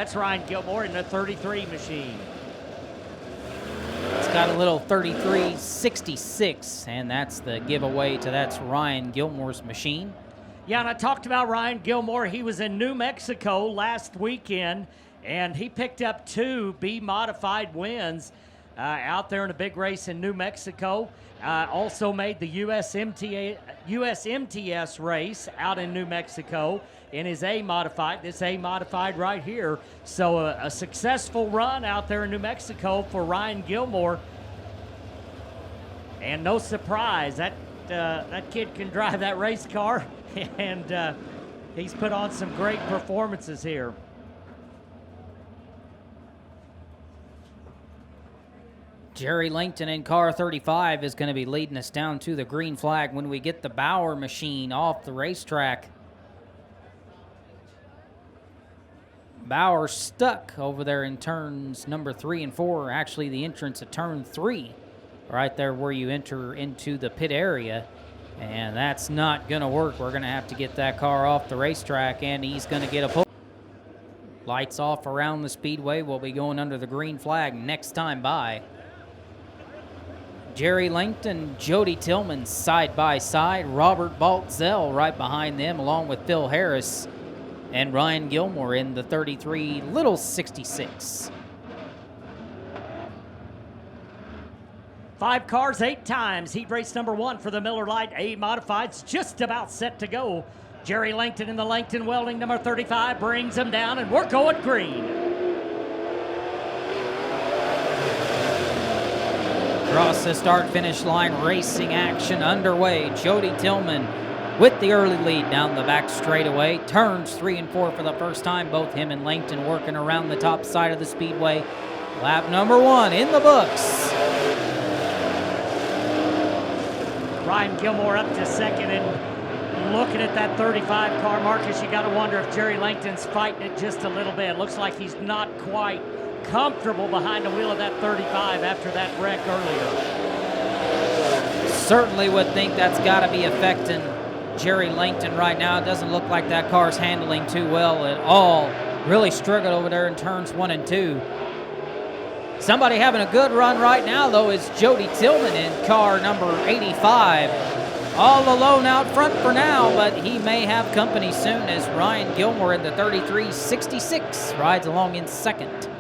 That's Ryan Gilmore in the 33 machine. It's got a little 3366, and that's the giveaway that's Ryan Gilmore's machine. Yeah, and I talked about Ryan Gilmore. He was in New Mexico last weekend, and he picked up 2 B Modified wins out there in a big race in New Mexico. Also made the USMTS race out in New Mexico in his A Modified, this A Modified right here. So a successful run out there in New Mexico for Ryan Gilmore. And no surprise, that kid can drive that race car, and he's put on some great performances here. Jerry Langton in car 35 is going to be leading us down to the green flag when we get the Bauer machine off the racetrack. Bauer stuck over there in turns number 3 and 4, actually the entrance of turn 3, right there where you enter into the pit area. And that's not going to work. We're going to have to get that car off the racetrack, and he's going to get a pull. Lights off around the speedway. We'll be going under the green flag next time by. Jerry Langton, Jody Tillman side by side. Robert Baltzell right behind them, along with Phil Harris and Ryan Gilmore in the 33 little 66. 5 cars, 8 times. Heat race number 1 for the Miller Lite A Modifieds, just about set to go. Jerry Langton in the Langton Welding number 35 brings him down, and we're going green. Across the start-finish line, racing action underway. Jody Tillman with the early lead down the back straightaway. Turns 3 and 4 for the first time. Both him and Langton working around the top side of the speedway. Lap number 1 in the books. Ryan Gilmore up to second, and looking at that 35 car, Marcus, you got to wonder if Jerry Langton's fighting it just a little bit. Looks like he's not quite comfortable behind the wheel of that 35 after that wreck earlier. Certainly would think that's got to be affecting Jerry Langton right now. It doesn't look like that car's handling too well at all. Really struggled over there in turns 1 and 2. Somebody having a good run right now, though, is Jody Tillman in car number 85. All alone out front for now, but he may have company soon as Ryan Gilmore in the 3366 rides along in second.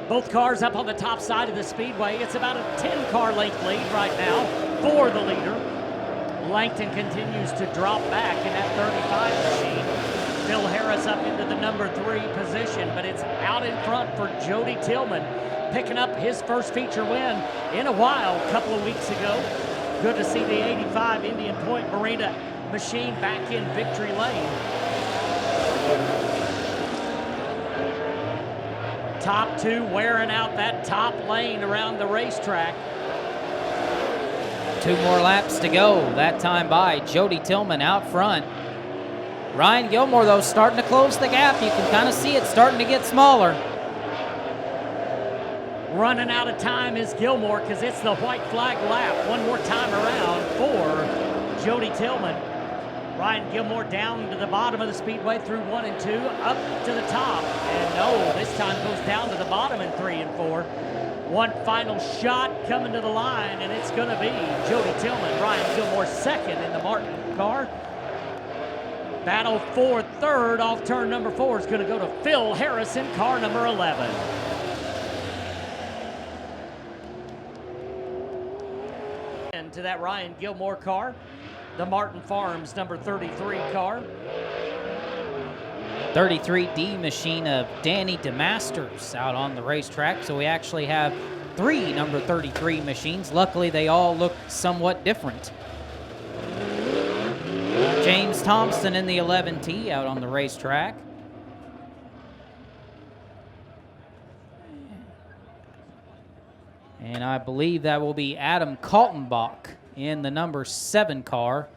Both cars up on the top side of the speedway. It's about a 10-car length lead right now for the leader. Langton continues to drop back in that 35 machine. Phil Harris up into the number 3 position, but it's out in front for Jody Tillman, picking up his first feature win in a while a couple of weeks ago. Good to see the 85 Indian Point Marina machine back in victory lane. Top 2 wearing out that top lane around the racetrack. 2 more laps to go. That time by Jody Tillman out front. Ryan Gilmore, though, starting to close the gap. You can kind of see it starting to get smaller. Running out of time is Gilmore because it's the white flag lap. One more time around for Jody Tillman. Ryan Gilmore down to the bottom of the speedway through 1 and 2, up to the top. And no, this time goes down to the bottom in 3 and 4. One final shot coming to the line, and it's going to be Jody Tillman. Ryan Gilmore second in the Martin car. Battle for third off turn number 4 is going to go to Phil Harrison, car number 11. And to that Ryan Gilmore car, the Martin Farms number 33 car. 33D machine of Danny DeMasters out on the racetrack. So we actually have 3 number 33 machines. Luckily, they all look somewhat different. James Thompson in the 11T out on the racetrack. And I believe that will be Adam Kaltenbach in the number 7 car.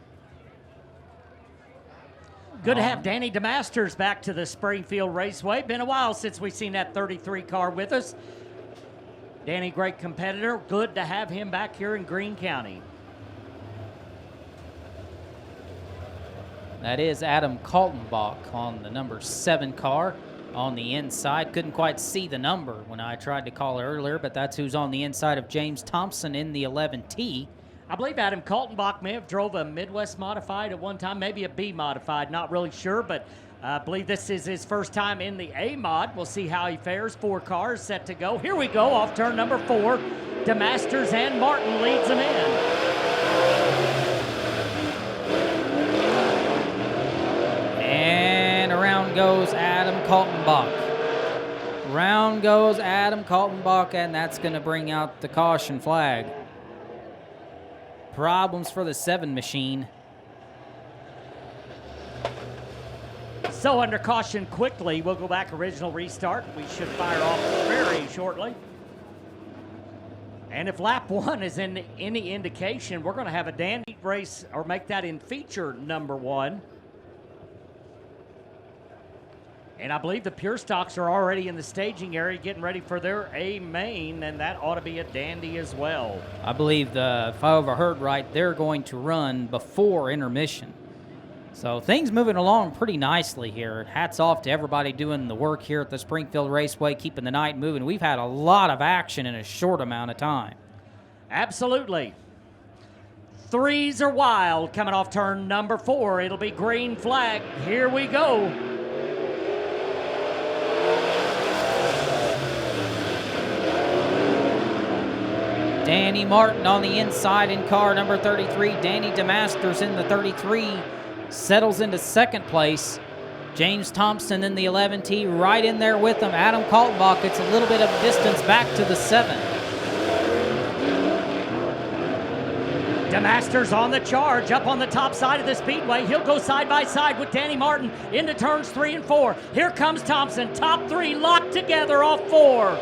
Good to have Danny DeMasters back to the Springfield Raceway. Been a while since we've seen that 33 car with us. Danny, great competitor. Good to have him back here in Greene County. That is Adam Kaltenbach on the number 7 car. on the inside. Couldn't quite see the number when I tried to call it earlier, but that's who's on the inside of James Thompson in the 11T. I believe Adam Kaltenbach may have drove a Midwest Modified at one time, maybe a B Modified, not really sure, but I believe this is his first time in the A Mod. We'll see how he fares. 4 cars set to go. Here we go off turn number 4. DeMasters and Martin leads them in. And around goes Adam Kaltenbach. Round goes Adam Kaltenbach, and that's going to bring out the caution flag. Problems for the 7 machine. So under caution quickly, we'll go back original restart. We should fire off very shortly. And if lap 1 is in any indication, we're going to have a dandy race, or make that in feature number 1. And I believe the Pure Stocks are already in the staging area getting ready for their A main, and that ought to be a dandy as well. I believe, if I overheard right, they're going to run before intermission. So things moving along pretty nicely here. Hats off to everybody doing the work here at the Springfield Raceway, keeping the night moving. We've had a lot of action in a short amount of time. Absolutely. 3s are wild coming off turn number 4. It'll be green flag. Here we go. Danny Martin on the inside in car number 33. Danny DeMasters in the 33 settles into second place. James Thompson in the 11T right in there with him. Adam Kaltenbach, it's a little bit of distance back to the 7. DeMasters on the charge, up on the top side of the speedway. He'll go side by side with Danny Martin into turns 3 and 4. Here comes Thompson, top 3 locked together off 4.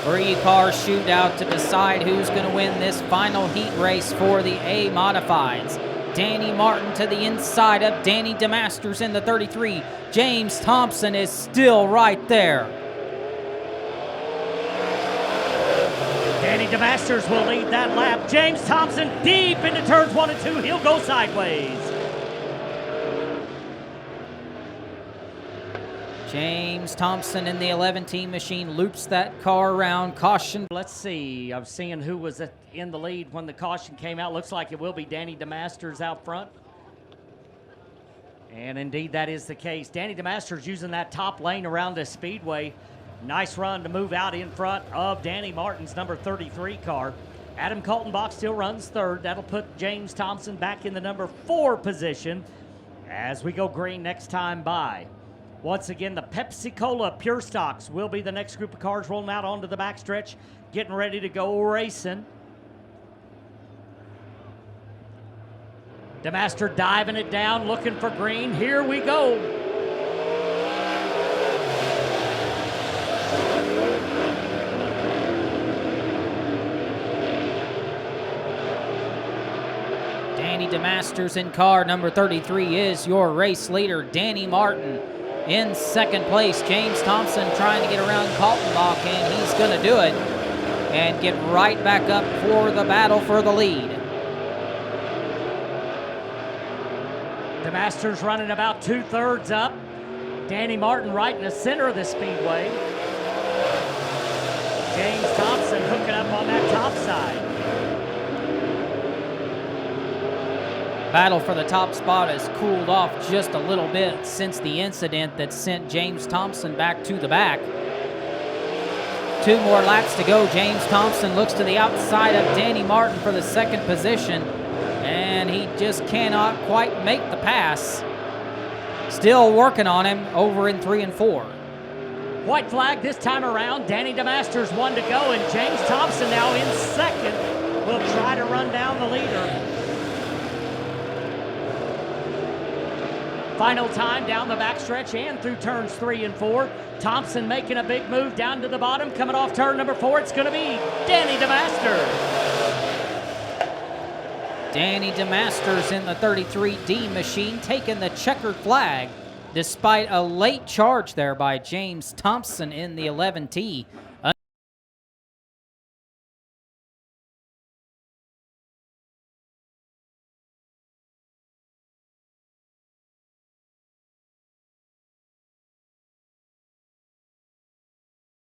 3-car shootout to decide who's going to win this final heat race for the A Modifieds. Danny Martin to the inside of Danny DeMasters in the 33. James Thompson is still right there. Danny DeMasters will lead that lap. James Thompson deep into turns 1 and 2. He'll go sideways. James Thompson in the 11T machine loops that car around. Caution. Let's see. I'm seeing who was in the lead when the caution came out. Looks like it will be Danny DeMasters out front. And indeed, that is the case. Danny DeMasters using that top lane around the speedway. Nice run to move out in front of Danny Martin's number 33 car. Adam Kaltenbach still runs 3rd. That'll put James Thompson back in the number 4 position as we go green next time by. Once again, the Pepsi Cola Pure Stocks will be the next group of cars rolling out onto the backstretch, getting ready to go racing. DeMaster diving it down, looking for green. Here we go. Danny DeMasters in car number 33 is your race leader. Danny Martin in second place. James Thompson trying to get around Kaltenbach, and he's going to do it and get right back up for the battle for the lead. DeMasters running about 2/3 up. Danny Martin right in the center of the speedway. James Thompson hooking up on that top side. Battle for the top spot has cooled off just a little bit since the incident that sent James Thompson back to the back. 2 more laps to go. James Thompson looks to the outside of Danny Martin for the 2nd position, and he just cannot quite make the pass. Still working on him over in 3 and 4. White flag this time around. Danny DeMasters 1 to go, and James Thompson now in 2nd will try to run down the leader. Final time down the backstretch and through turns 3 and 4. Thompson making a big move down to the bottom. Coming off turn number 4, it's going to be Danny DeMasters. Danny DeMasters in the 33D machine taking the checkered flag despite a late charge there by James Thompson in the 11T.